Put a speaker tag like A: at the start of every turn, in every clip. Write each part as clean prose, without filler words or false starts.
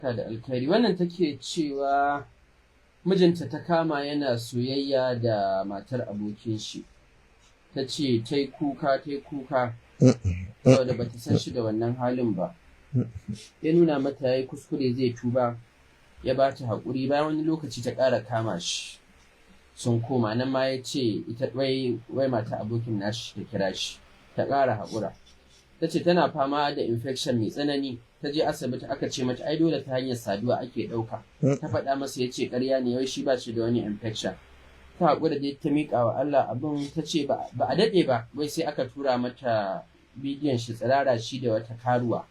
A: Ta da alkhairi wannan take cewa mijinta ta kama yana soyayya da matar abokin shi, ta ce ta yi kuka saboda ba ta san shi da wannan halin ba, ya nuna mata ya yi kuskure zai tuba, ya ba ta haƙuri. Bayan wani lokaci ta ƙara kama shi sun koma, nan ma ya ce ita wai mata abokin nashi ta kira shi, ta ƙara haƙura. Ta ce tana fama da infection mai tsanani, ta je asibiti aka ce mata ai dole ta hanyar saduwa ake ɗauka. Ta faɗa masa ya ce ƙarya ne, wai shi ba shi da wani infection. Ta haƙura dai ta miƙa wa Allah abin. Ta ce ba a daɗe ba wai sai aka tura mata bidiyon shi tsirara shi da wata karuwa.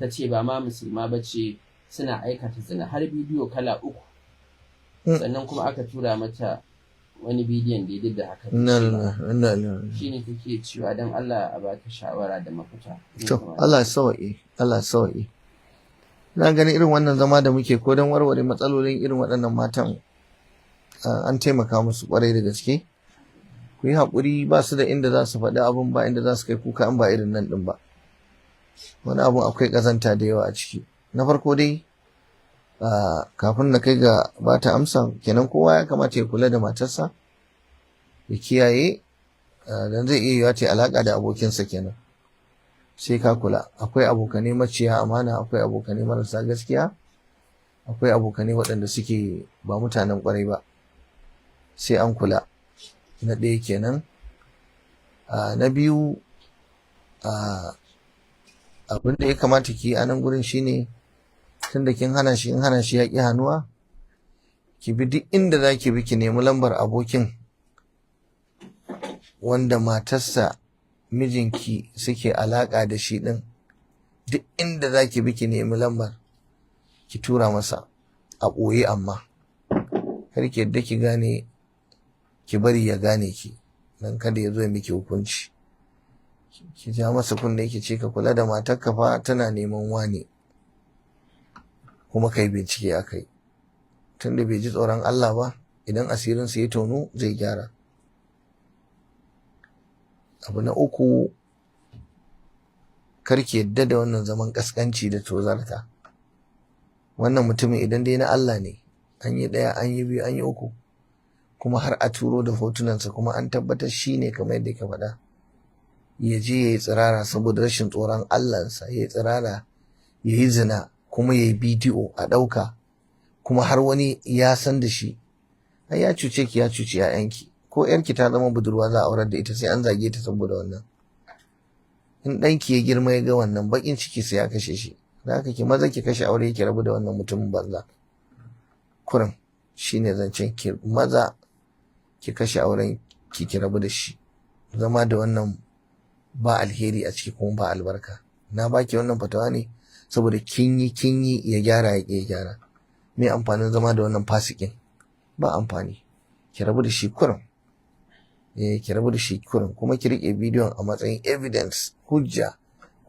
A: Ta ce ba ma musulma ba ce, suna aikata zina, har bidiyo kala 3. Sannan kuma aka tura mata wani bidiyon da ya duk da haka. Shi ne take cewa don Allah a ba ta shawara da mafita.
B: To, Allah sawa'i. Na gani irin wannan zama da muke ko don warware matsalolin irin waɗannan matan an taimaka musu ƙwarai da gaske. Ku yi haƙuri, ba su da inda za su faɗi abin, ba inda za su kai kuka an ba irin nan ɗin ba. Wani abun akwai ƙazanta da yawa a ciki. Na farko dai, kafin na kai ga ba ta amsa, kenan kowa ya kamata ya kula da matarsa, ya kiyaye, don zai iya yiwa ta alaƙa da abokinsa kenan. Sai ka kula, akwai abokanai maciya amana, akwai abokanai marasa gaskiya, akwai abokanai waɗanda suke ba mutanen ƙwarai ba. Sai an kula. Na ɗaya kenan. Na biyu, abin da ya kamata ki a nan gurin shine, tunda kin hana shi, in hana shi ya ƙi hannuwa, ki bi duk inda za ki bi ki nemi lambar abokin wanda matarsa mijinki suke alaƙa da shi ɗin. Duk inda za ki bi ki nemi lambar ki tura masa a ɓoye, amma kar ki yadda ki gane, ki bari ya gane ki, don kada ya zo ya miki hukunci. Ki ja masa kunne ki ce ka kula da matarka fa tana neman wane, kuma kai bincike a kai. Tunda bai ji tsoron Allah ba, idan asirinsa ya tono zai gyara. Abu na uku, karki yadda da wannan zaman kaskanci da tozarta. Wannan mutumin idan dai na Allah ne, an yi ɗaya, an yi biyu, an yi uku, kuma har a turo da hotunansa kuma an tabbatar shi ne kamar yadda ka faɗa, ya je ya yi tsirara saboda rashin tsoron Allahnsa, ya yi tsirara, ya yi zina, kuma ya yi bidiyo a ɗauka, kuma har wani ya san da shi. Ai ya cuce ki, ya cuci 'ya'yanki. Ko 'yarki ta zama budurwa za a aurar da ita sai an zage ta saboda wannan. In ɗanki ya girma ya ga wannan, baƙin ciki sai ya kashe shi. Da haka ki maza ki kashe aure, ki rabu da wannan mutumin banza. Kurin shine zancen, ki maza ki kashe auren ki rabu da shi. Zama da wannan ba alheri a ciki kuma ba albarka. Na baki wannan fatawa ne saboda kin yi ya gyara ya gyara. Me amfanin zama da wannan fasikin? Ba amfani. Ki rabu da shi kurin. Ki rabu da shi kurin, kuma ki rike bidiyon a matsayin evidence, hujja,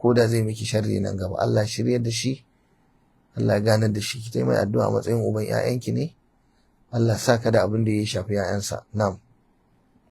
B: ko da zai miki sharri nan gaba. Allah shiryar da shi, Allah ganar da shi. Ki mai addu'a a matsayin uban 'ya'yanki ne. Allah sa ka da abin da ya shafi 'ya'yansa. Na'am.